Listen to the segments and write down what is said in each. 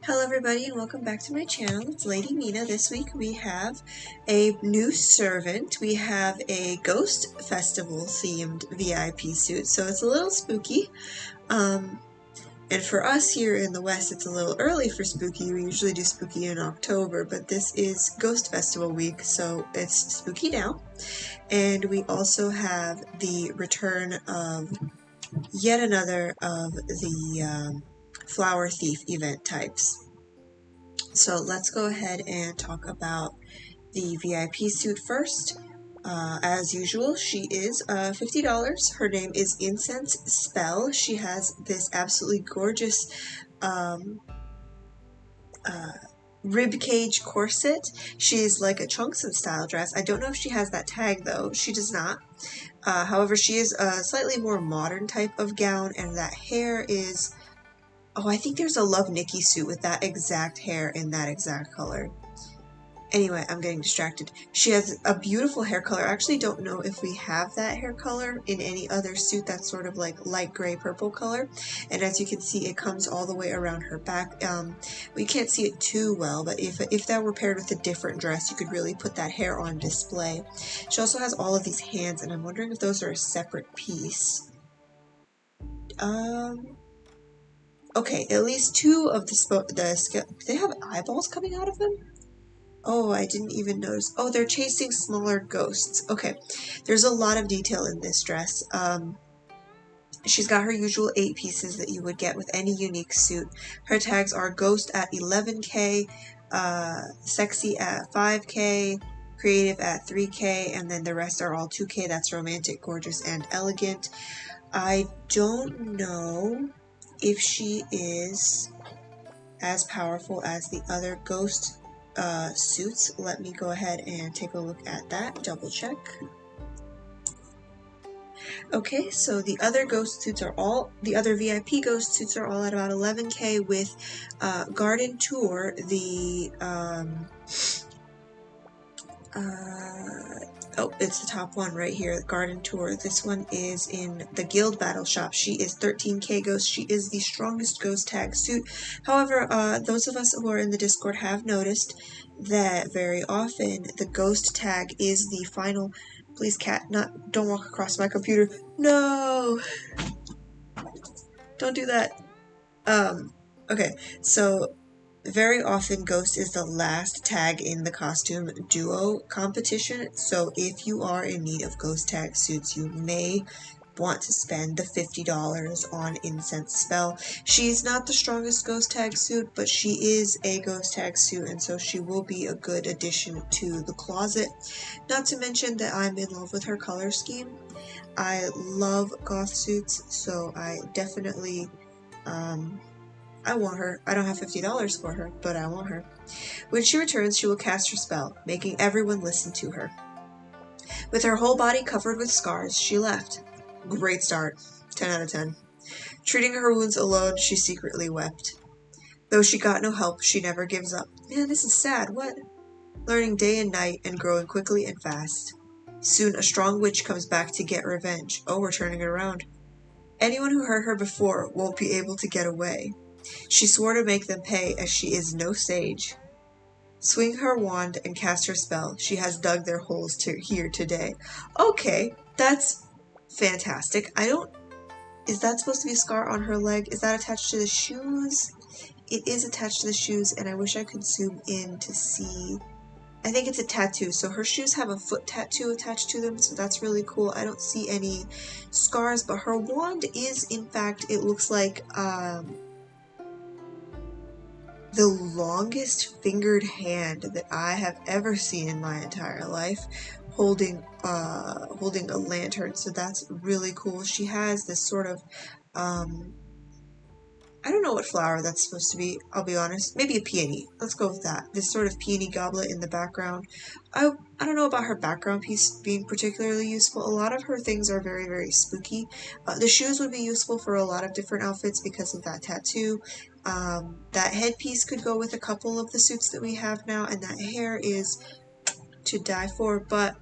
Hello everybody and welcome back to my channel. It's Lady Mina. This week we have a new servant. We have a ghost festival themed VIP suit, so it's a little spooky. And for us here in the West, it's a little early for spooky. We usually do spooky in October, but this is Ghost Festival week, so it's spooky now. And we also have the return of yet another of the flower thief event types. So let's go ahead and talk about the VIP suit first. As usual, she is $50. Her name is Incense Spell. She has this absolutely gorgeous ribcage corset. She's like a trunks style dress. I don't know if she has that tag though. She does not. However, she is a slightly more modern type of gown, and that hair is... Oh, I think there's a Love Nikki suit with that exact hair in that exact color. Anyway, I'm getting distracted. She has a beautiful hair color. I actually don't know if we have that hair color in any other suit that's sort of like light gray purple color. And as you can see, it comes all the way around her back. We can't see it too well, but if that were paired with a different dress, you could really put that hair on display. She also has all of these hands, and I'm wondering if those are a separate piece. Okay, at least two of they have eyeballs coming out of them? Oh, I didn't even notice. Oh, they're chasing smaller ghosts. Okay, there's a lot of detail in this dress. She's got her usual 8 pieces that you would get with any unique suit. Her tags are Ghost at 11K, Sexy at 5K, Creative at 3K, and then the rest are all 2K. That's Romantic, Gorgeous, and Elegant. I don't know if she is as powerful as the other ghost suits. Let me go ahead and take a look at that, double check. Okay, so the other ghost suits are all, the other VIP ghost suits are all at about 11K with Garden Tour, the oh, it's the top one right here, Garden Tour. This one is in the Guild Battle Shop. She is 13K ghost. She is the strongest ghost tag suit. However, those of us who are in the Discord have noticed that very often the ghost tag is the final... Please, cat, don't walk across my computer. No! Don't do that. Okay, so very often Ghost is the last tag in the costume duo competition, so if you are in need of ghost tag suits, you may want to spend the $50 on Incense Spell. She's not the strongest ghost tag suit, but she is a ghost tag suit, and so she will be a good addition to the closet. Not to mention that I'm in love with her color scheme. I love goth suits, so I definitely I want her. I don't have $50 for her, but I want her. When she returns, she will cast her spell, making everyone listen to her. With her whole body covered with scars, she left. Great start. 10 out of 10. Treating her wounds alone, she secretly wept. Though she got no help, she never gives up. Man, this is sad. What? Learning day and night and growing quickly and fast. Soon a strong witch comes back to get revenge. Oh, we're turning it around. Anyone who hurt her before won't be able to get away. She swore to make them pay, as she is no sage. Swing her wand and cast her spell. She has dug their holes here today. Okay, that's fantastic. Is that supposed to be a scar on her leg? Is that attached to the shoes? It is attached to the shoes, and I wish I could zoom in to see. I think it's a tattoo. So her shoes have a foot tattoo attached to them, so that's really cool. I don't see any scars, but her wand is, in fact, it looks like, the longest fingered hand that I have ever seen in my entire life, holding a lantern. So that's really cool. She has this sort of I don't know what flower that's supposed to be, I'll be honest. Maybe a peony. Let's go with that. This sort of peony goblet in the background. I don't know about her background piece being particularly useful. A lot of her things are very, very spooky. The shoes would be useful for a lot of different outfits because of that tattoo. That headpiece could go with a couple of the suits that we have now, and that hair is to die for, but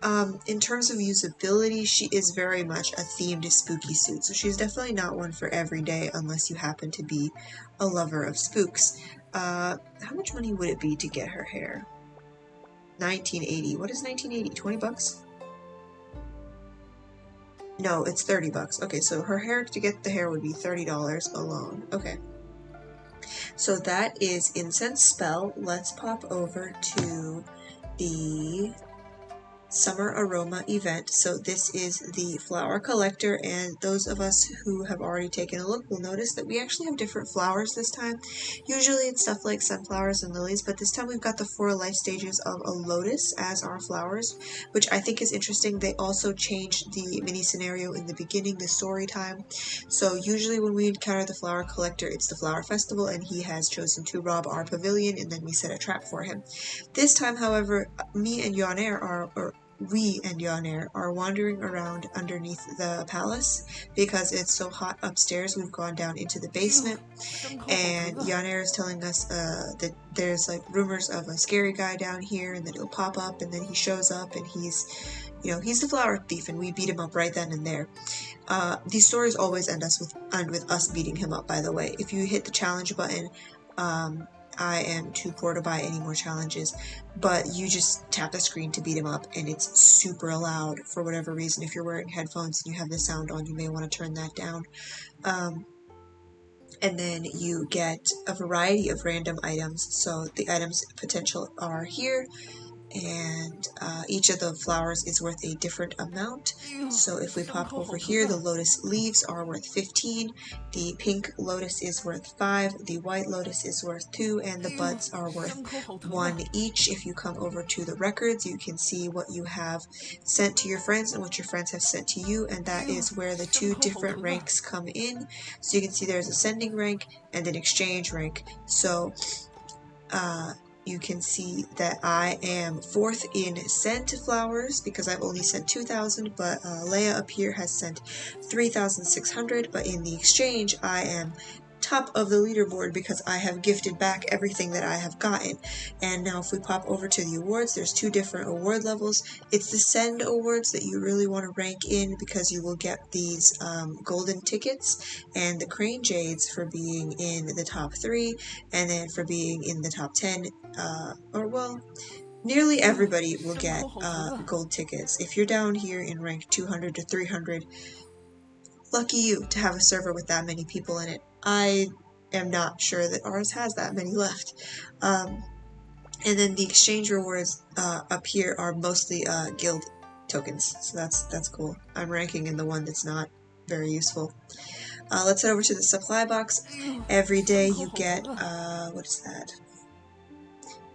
In terms of usability, she is very much a themed spooky suit, so she's definitely not one for every day unless you happen to be a lover of spooks. How much money would it be to get her hair? 1980. What is 1980? 20 bucks? No, it's 30 bucks. Okay, so her hair, to get the hair would be $30 alone. Okay. So that is Incense Spell. Let's pop over to the Summer Aroma event. So this is the flower collector, and those of us who have already taken a look will notice that we actually have different flowers this time. Usually it's stuff like sunflowers and lilies, but this time we've got the 4 life stages of a lotus as our flowers, which I think is interesting. They also changed the mini scenario in the beginning, the story time. So usually when we encounter the flower collector, it's the flower festival and he has chosen to rob our pavilion, and then we set a trap for him. This time, however, we and Yonair are wandering around underneath the palace because it's so hot upstairs. We've gone down into the basement, and Yonair is telling us that there's like rumors of a scary guy down here, and that he'll pop up, and then he shows up, and he's the flower thief, and we beat him up right then and there. These stories always end with us beating him up, by the way. If you hit the challenge button, I am too poor to buy any more challenges, but you just tap the screen to beat him up, and it's super loud for whatever reason. If you're wearing headphones and you have the sound on, you may want to turn that down. And then you get a variety of random items. So the items potential are here, and each of the flowers is worth a different amount. So if we pop over here, the lotus leaves are worth 15, the pink lotus is worth 5, the white lotus is worth 2, and the buds are worth 1 each. If you come over to the records, you can see what you have sent to your friends and what your friends have sent to you, and that is where the 2 different ranks come in. So you can see there's ascending rank and an exchange rank. So you can see that I am 4th in sent flowers because I've only sent 2,000, but Leia up here has sent 3,600, but in the exchange I am top of the leaderboard because I have gifted back everything that I have gotten. And now if we pop over to the awards, there's 2 different award levels. It's the send awards that you really want to rank in because you will get these golden tickets and the crane jades for being in the top 3, and then for being in the top 10, nearly everybody will get gold tickets. If you're down here in rank 200 to 300, lucky you to have a server with that many people in it. I am not sure that ours has that many left. And then the exchange rewards up here are mostly guild tokens, so that's cool. I'm ranking in the one that's not very useful. Let's head over to the supply box. Every day you get, what is that?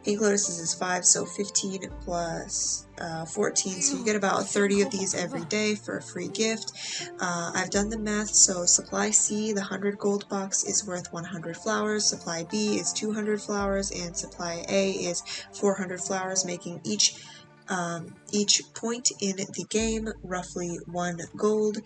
Pink lotuses is 5, so 15 plus 14, so you get about 30 of these every day for a free gift. I've done the math, so supply C, the 100 gold box, is worth 100 flowers, supply B is 200 flowers, and supply A is 400 flowers, making each point in the game roughly 1 gold.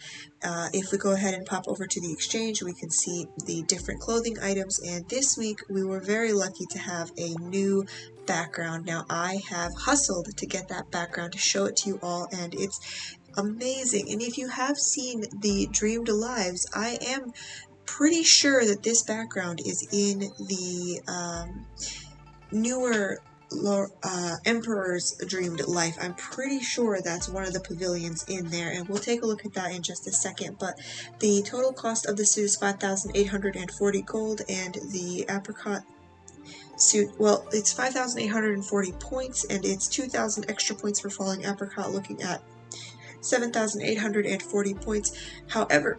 If we go ahead and pop over to the exchange, we can see the different clothing items, and this week we were very lucky to have a new background. Now I have hustled to get that background to show it to you all, and it's amazing. And if you have seen the Dreamed Lives, I am pretty sure that this background is in the newer Emperor's Dreamed Life. I'm pretty sure that's one of the pavilions in there, and we'll take a look at that in just a second. But the total cost of the suit is 5,840 gold, and the apricot suit, well, it's 5,840 points, and it's 2,000 extra points for falling apricot, looking at 7,840 points. However,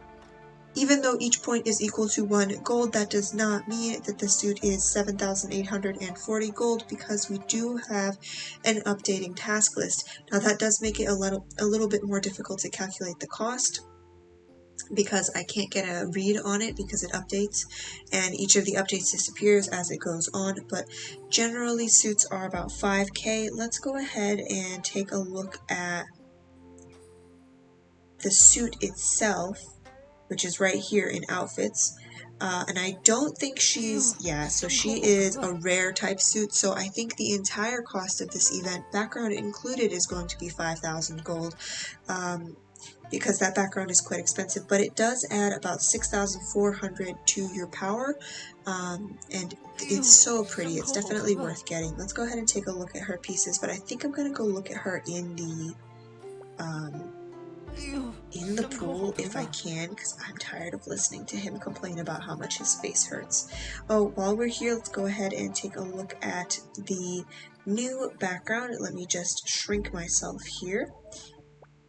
even though each point is equal to 1 gold, that does not mean that the suit is 7,840 gold, because we do have an updating task list. Now that does make it a little bit more difficult to calculate the cost, because I can't get a read on it because it updates, and each of the updates disappears as it goes on, but generally suits are about 5k. Let's go ahead and take a look at the suit itself, which is right here in outfits. And I don't think she's, yeah, so she is a rare type suit, so I think the entire cost of this event, background included, is going to be 5,000 gold, because that background is quite expensive, but it does add about 6,400 to your power, and it's so pretty. It's definitely worth getting. Let's go ahead and take a look at her pieces, but I think I'm going to go look at her in the pool if I can, because I'm tired of listening to him complain about how much his face hurts. Oh, while we're here, let's go ahead and take a look at the new background. Let me just shrink myself here.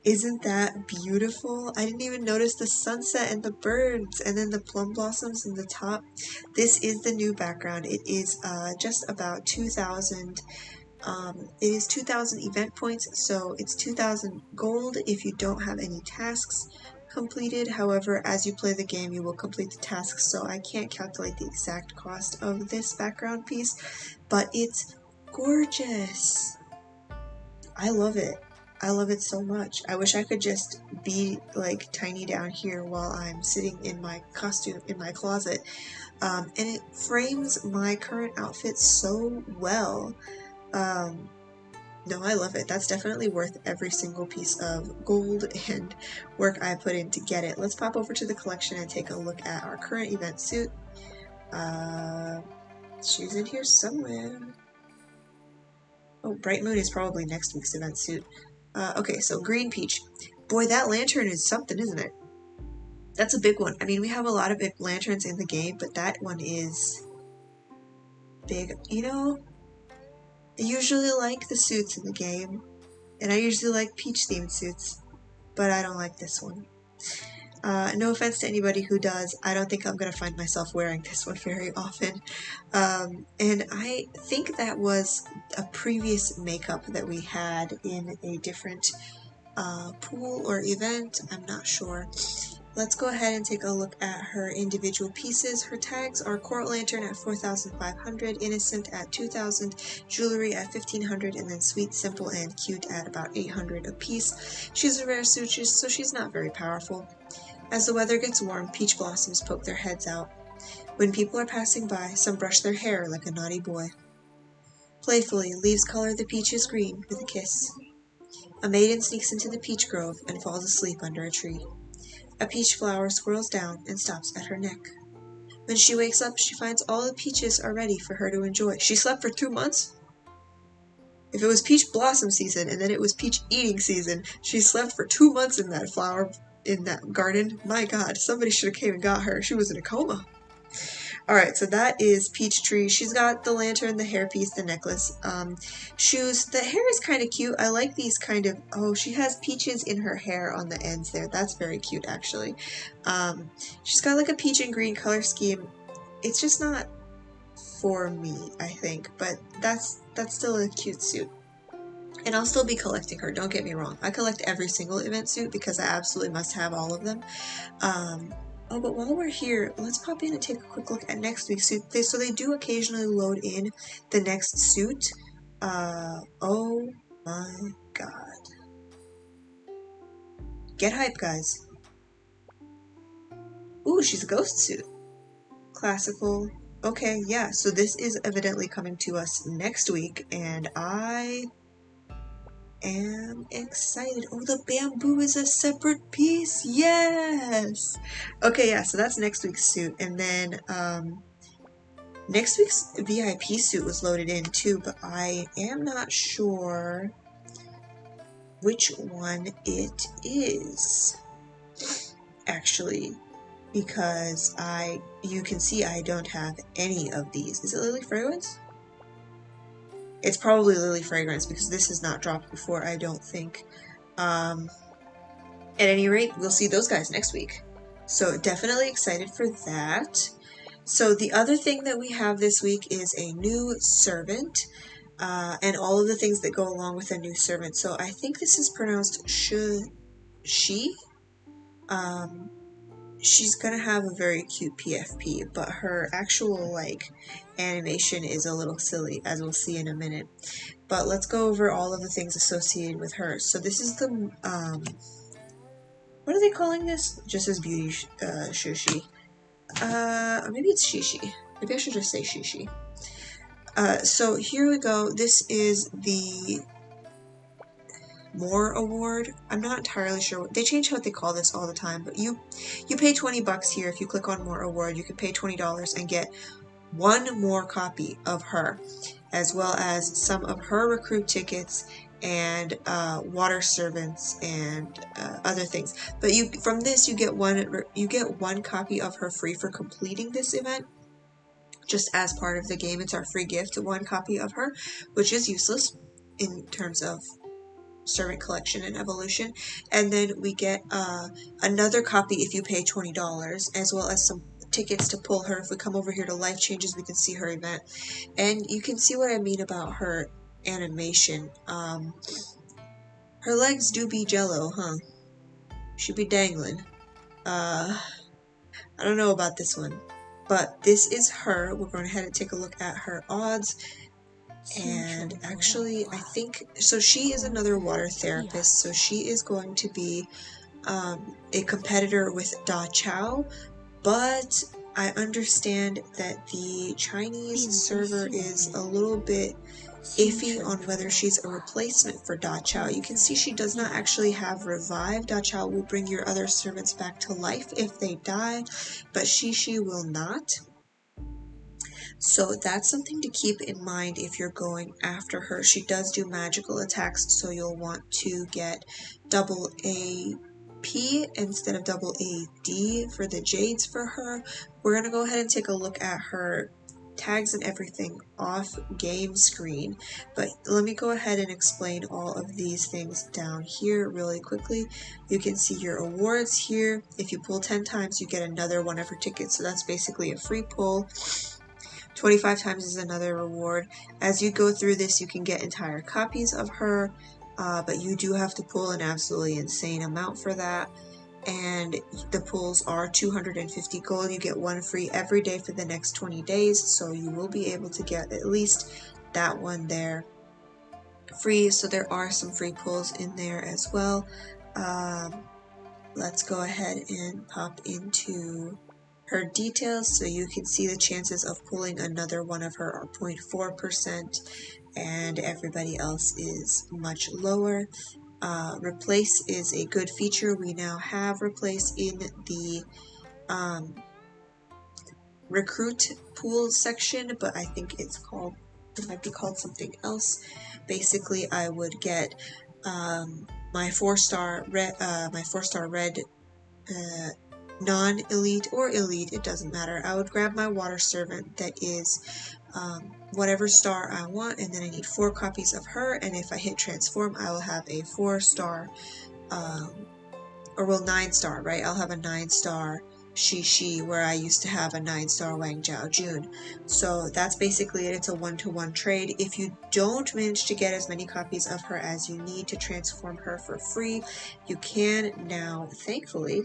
Isn't that beautiful? I didn't even notice the sunset and the birds and then the plum blossoms in the top. This is the new background. It is just about 2,000. It is 2,000 event points, so it's 2,000 gold if you don't have any tasks completed. However, as you play the game, you will complete the tasks, so I can't calculate the exact cost of this background piece, but it's gorgeous. I love it. I love it so much. I wish I could just be like tiny down here while I'm sitting in my costume in my closet. And it frames my current outfit so well. No, I love it. That's definitely worth every single piece of gold and work I put in to get it. Let's pop over to the collection and take a look at our current event suit. She's in here somewhere. Oh, Bright Moon is probably next week's event suit. Okay, so Green Peach. Boy, that lantern is something, isn't it? That's a big one. I mean, we have a lot of big lanterns in the game, but that one is big. You know, I usually like the suits in the game, and I usually like peach-themed suits, but I don't like this one. No offense to anybody who does, I don't think I'm going to find myself wearing this one very often. And I think that was a previous makeup that we had in a different pool or event, I'm not sure. Let's go ahead and take a look at her individual pieces. Her tags are Coral Lantern at 4,500, Innocent at 2,000, Jewelry at 1,500, and then Sweet, Simple, and Cute at about 800 apiece. She's a rare suit, so she's not very powerful. As the weather gets warm, peach blossoms poke their heads out. When people are passing by, some brush their hair like a naughty boy. Playfully, leaves color the peaches green with a kiss. A maiden sneaks into the peach grove and falls asleep under a tree. A peach flower swirls down and stops at her neck. When she wakes up, she finds all the peaches are ready for her to enjoy. She slept for 2 months? If it was peach blossom season and then it was peach eating season, she slept for 2 months in that flower, in that garden. My God, somebody should have came and got her. She was in a coma. Alright, so that is Peachtree. She's got the lantern, the hairpiece, the necklace, shoes. The hair is kind of cute. I like these kind of, oh, she has peaches in her hair on the ends there. That's very cute, actually. She's got like a peach and green color scheme. It's just not for me, I think, but that's still a cute suit. And I'll still be collecting her, don't get me wrong. I collect every single event suit because I absolutely must have all of them. Oh, but while we're here, let's pop in and take a quick look at next week's suit. So they do occasionally load in the next suit. Oh my God. Get hype, guys. Ooh, she's a ghost suit. Classical. Okay, yeah, so this is evidently coming to us next week, and I am excited. Oh, the bamboo is a separate piece. Yes. Okay, yeah, so that's next week's suit. And then next week's VIP suit was loaded in too, but I am not sure which one it is. Actually, because you can see I don't have any of these. Is it Lily Fragrance? It's probably Lily Fragrance because this has not dropped before, I don't think. At any rate, we'll see those guys next week. So definitely excited for that. So the other thing that we have this week is a new servant, and all of the things that go along with a new servant. So I think this is pronounced Shi. She's gonna have a very cute PFP, but her actual like animation is a little silly, as we'll see in a minute. But let's go over all of the things associated with her. So this is the what are they calling this? Just as beauty shushi. Maybe it's Xi Shi. Maybe I should just say Xi Shi. So here we go. This is the More Award. I'm not entirely sure. They change what they call this all the time, but you pay 20 bucks here. If you click on More Award, you can pay $20 and get one more copy of her, as well as some of her recruit tickets and water servants and other things. But from this you get one copy of her free for completing this event. Just as part of the game, it's our free gift, one copy of her, which is useless in terms of servant collection and evolution. And then we get another copy if you pay $20, as well as some tickets to pull her. If we come over here to life changes, we can see her event, and you can see what I mean about her animation. Her legs do be jello, huh? She be dangling. I don't know about this one, but this is her. We're going ahead and take a look at her odds. And actually, I think so. She is another water therapist, so she is going to be a competitor with Da Qiao, but I understand that the Chinese server is a little bit iffy on whether she's a replacement for Da Qiao. You can see she does not actually have revive. Da Qiao will bring your other servants back to life if they die, but Xi Shi will not. So that's something to keep in mind if you're going after her. She does do magical attacks, so you'll want to get double AP instead of double AD for the Jades for her. We're going to go ahead and take a look at her tags and everything off game screen, but let me go ahead and explain all of these things down here really quickly. You can see your awards here. If you pull 10 times, you get another one of her tickets, so that's basically a free pull. 25 times is another reward. As you go through this, you can get entire copies of her, but you do have to pull an absolutely insane amount for that. And the pulls are 250 gold. You get one free every day for the next 20 days, so you will be able to get at least that one there free. So there are some free pulls in there as well. Let's go ahead and pop into her details so you can see the chances of pulling another one of her are 0.4%, and everybody else is much lower. Replace is a good feature. We now have replace in the recruit pool section, but I think it might be called something else. Basically, I would get my 4-star red non-elite or elite, it doesn't matter. I would grab my water servant that is whatever star I want, and then I need 4 copies of her, and if I hit transform, I will have a 4-star, or well, 9-star, right? I'll have a 9-star Xi Shi, where I used to have a 9-star Wang Jiao Jun. So that's basically it. It's a 1-to-1 trade. If you don't manage to get as many copies of her as you need to transform her for free, you can now, thankfully,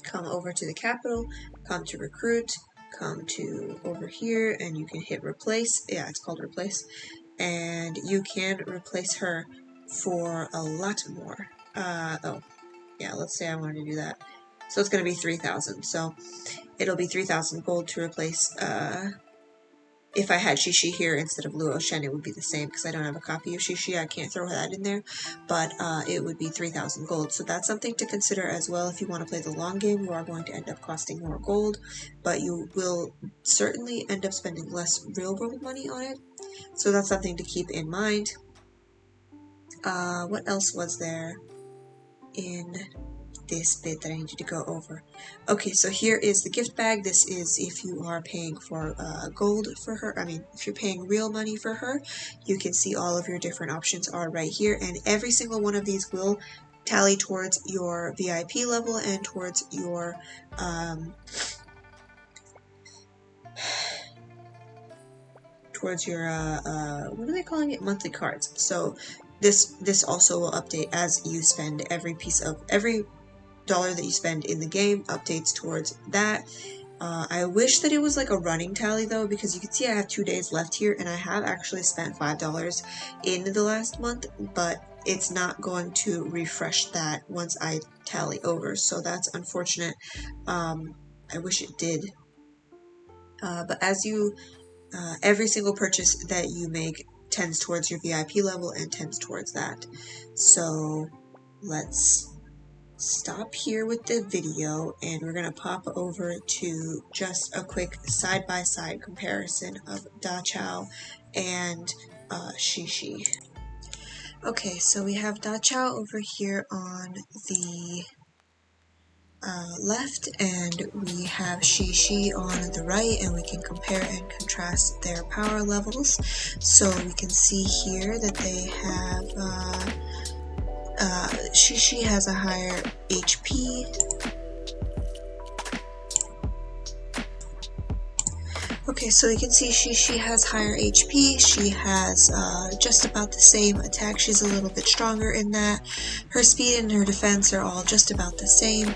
come over to the capital, come to recruit, come to over here, and you can hit replace. Yeah, it's called replace, and you can replace her for a lot more. Oh, yeah, let's say I wanted to do that. So it's going to be 3,000. So it'll be 3,000 gold to replace, if I had Xi Shi here instead of Luo Shen, it would be the same because I don't have a copy of Xi Shi. I can't throw that in there, but it would be 3,000 gold. So that's something to consider as well. If you want to play the long game, you are going to end up costing more gold, but you will certainly end up spending less real world money on it. So that's something to keep in mind. What else was there in this bit that I need you to go over? Okay, so here is the gift bag. This is if you are paying for gold for her. I mean, if you're paying real money for her, you can see all of your different options are right here, and every single one of these will tally towards your VIP level and towards your what are they calling it? Monthly cards. So this also will update as you spend. Every dollar that you spend in the game updates towards that. I wish that it was like a running tally though, because you can see I have 2 days left here and I have actually spent $5 in the last month, but it's not going to refresh that once I tally over, so that's unfortunate. I wish it did. But as you, every single purchase that you make tends towards your VIP level and tends towards that. So let's stop here with the video, and we're going to pop over to just a quick side-by-side comparison of Da Qiao and Xi Shi. Okay, so we have Da Qiao over here on the left, and we have Xi Shi on the right, and we can compare and contrast their power levels. So we can see here that they have Xi Shi has a higher HP. Okay, so you can see Xi Shi has higher HP. She has just about the same attack. She's a little bit stronger in that. Her speed and her defense are all just about the same.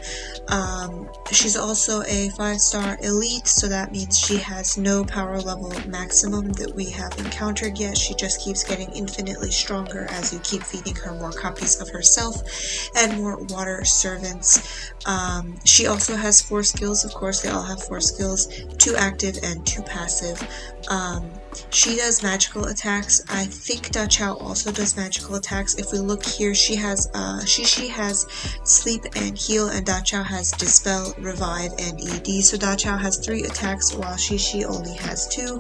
She's also a 5-star elite, so that means she has no power level maximum that we have encountered yet. She just keeps getting infinitely stronger as you keep feeding her more copies of herself and more water servants. She also has 4 skills. Of course, they all have 4 skills, 2 active and 2 passive. She does magical attacks. I think Da Qiao also does magical attacks. If we look here, she has Xi Shi has sleep and heal, and Da Qiao has dispel, revive, and ED. So Da Qiao has 3 attacks while Xi Shi only has 2.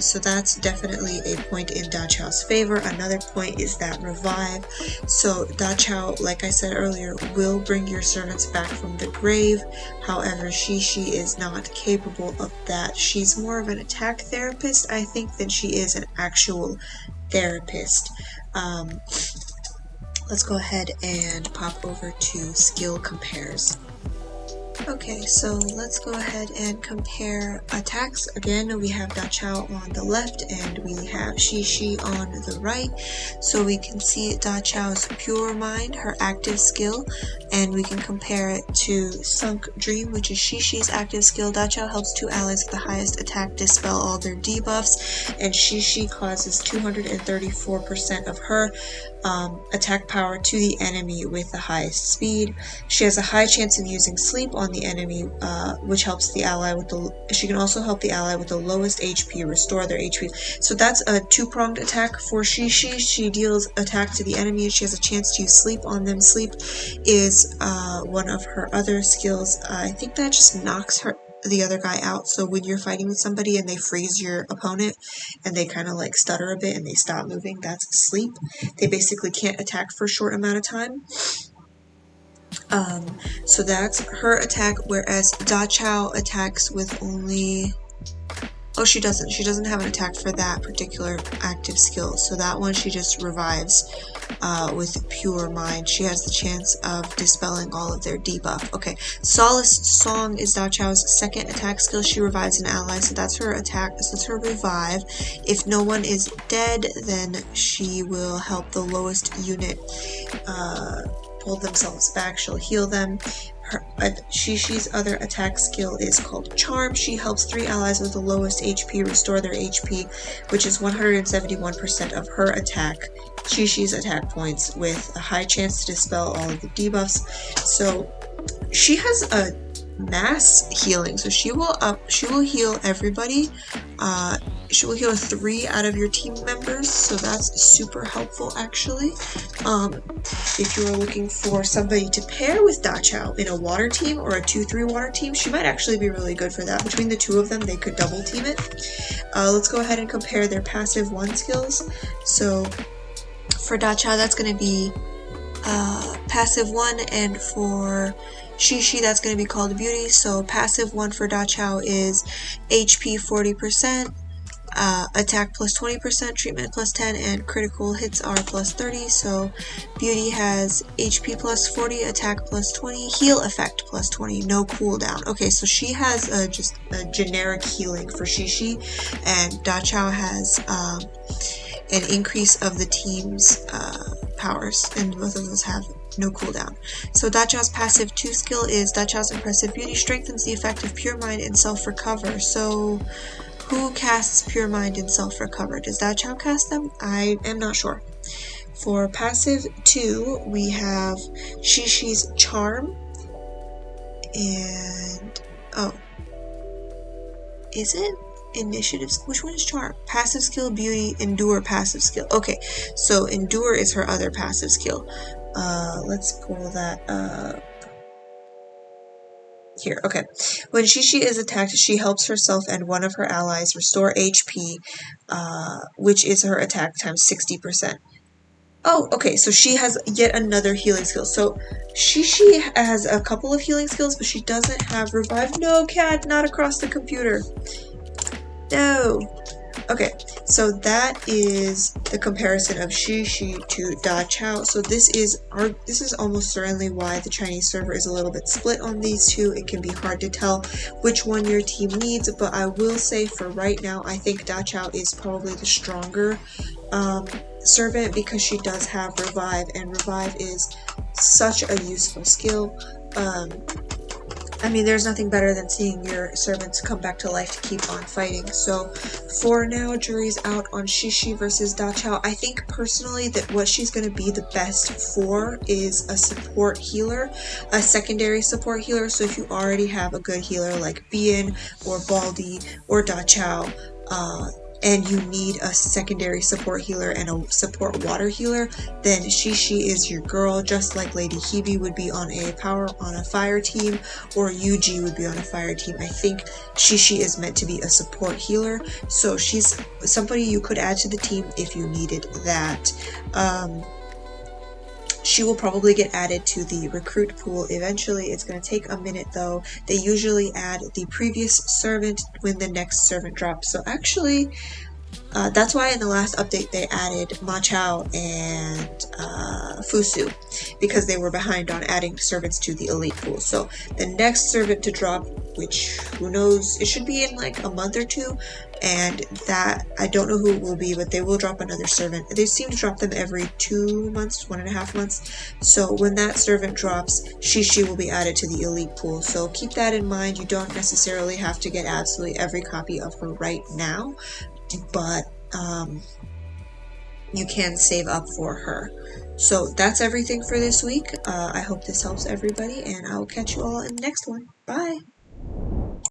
So that's definitely a point in Da Qiao's favor. Another point is that revive. So Da Qiao, like I said earlier, will bring your servants back from the grave. However, Xi Shi is not capable of that. She's more of an attack therapist, I think, than she is an actual therapist. Let's go ahead and pop over to skill compares. Okay, so let's go ahead and compare attacks. Again, we have Da Qiao on the left and we have Xi Shi on the right. So we can see Da Qiao's Pure Mind, her active skill, and we can compare it to Sunk Dream, which is Xi Shi's active skill. Da Qiao helps 2 allies with the highest attack dispel all their debuffs, and Xi Shi causes 234% of her attack power to the enemy with the highest speed. She has a high chance of using sleep on the enemy, which helps the ally with the. She can also help the ally with the lowest HP, restore their HP. So that's a 2-pronged attack for Xi Shi. She deals attack to the enemy. She has a chance to use sleep on them. Sleep is one of her other skills. I think that just knocks the other guy out. So when you're fighting with somebody and they freeze your opponent and they kind of like stutter a bit and they stop moving, that's sleep. They basically can't attack for a short amount of time. So that's her attack, whereas Da Qiao attacks with only... Oh, she doesn't have an attack for that particular active skill. So that one she just revives with Pure Mind. She has the chance of dispelling all of their debuff. Okay, Solace Song is Da Qiao's second attack skill. She revives an ally, so that's her attack. So that's her revive. If no one is dead, then she will help the lowest unit pull themselves back. She'll heal them. Xi Shi's other attack skill is called Charm. She helps 3 allies with the lowest HP restore their HP, which is 171% of her attack, Xi Shi's attack points, with a high chance to dispel all of the debuffs. So she has a mass healing, so she will heal everybody. She will heal 3 out of your team members, so that's super helpful actually. If you are looking for somebody to pair with Da Qiao in a water team or a 2-3 water team, she might actually be really good for that. Between the 2 of them, they could double team it. Let's go ahead and compare their passive 1 skills. So for Da Qiao, that's going to be passive 1, and for Xi Shi, that's going to be called Beauty. So passive 1 for Da Qiao is HP 40%, attack plus 20%, treatment plus 10, and critical hits are plus 30. So Beauty has HP plus 40, attack plus 20, heal effect plus 20, no cooldown. Okay, so she has just a generic healing for Xi Shi, and Da Qiao has an increase of the team's powers, and both of those have no cooldown. So Da Qiao's passive 2 skill is Da Qiao's Impressive Beauty strengthens the effect of Pure Mind and Self-Recover. So who casts Pure Mind and Self-Recover? Does Da Qiao cast them? I am not sure. For passive 2, we have Xi Shi's Charm, and Oh, is it? Initiatives. Which one is charm? Passive skill, beauty, endure, passive skill. Okay, so endure is her other passive skill. Let's pull that up. Here, okay. When Xi Shi is attacked, she helps herself and one of her allies restore HP, which is her attack times 60%. Oh, okay, so she has yet another healing skill. So Xi Shi has a couple of healing skills, but she doesn't have revive. No, cat, not across the computer. No. Okay, so that is the comparison of Xi Shi to Da Qiao. So this is almost certainly why the Chinese server is a little bit split on these two. It can be hard to tell which one your team needs, but I will say for right now, I think Da Qiao is probably the stronger servant because she does have revive, and revive is such a useful skill. I mean, there's nothing better than seeing your servants come back to life to keep on fighting. So for now, jury's out on Xi Shi versus Da Qiao. I think personally that what she's going to be the best for is a support healer, a secondary support healer. So if you already have a good healer like Bien or Baldi or Da Qiao, and you need a secondary support healer and a support water healer, then Xi Shi is your girl, just like Lady Hebe would be on a fire team, or Yuji would be on a fire team. I think Xi Shi is meant to be a support healer, so she's somebody you could add to the team if you needed that. She will probably get added to the recruit pool eventually. It's going to take a minute though. They usually add the previous servant when the next servant drops. So actually, that's why in the last update they added Ma Chao and Fusu, because they were behind on adding servants to the elite pool. So the next servant to drop, which who knows, it should be in like a month or two, and that I don't know who it will be, but they will drop another servant. They seem to drop them every 2 months, 1.5 months. So when that servant drops, Xi Shi will be added to the elite pool. So keep that in mind. You don't necessarily have to get absolutely every copy of her right now, but you can save up for her. So that's everything for this week. I hope this helps everybody, and I will catch you all in the next one. Bye!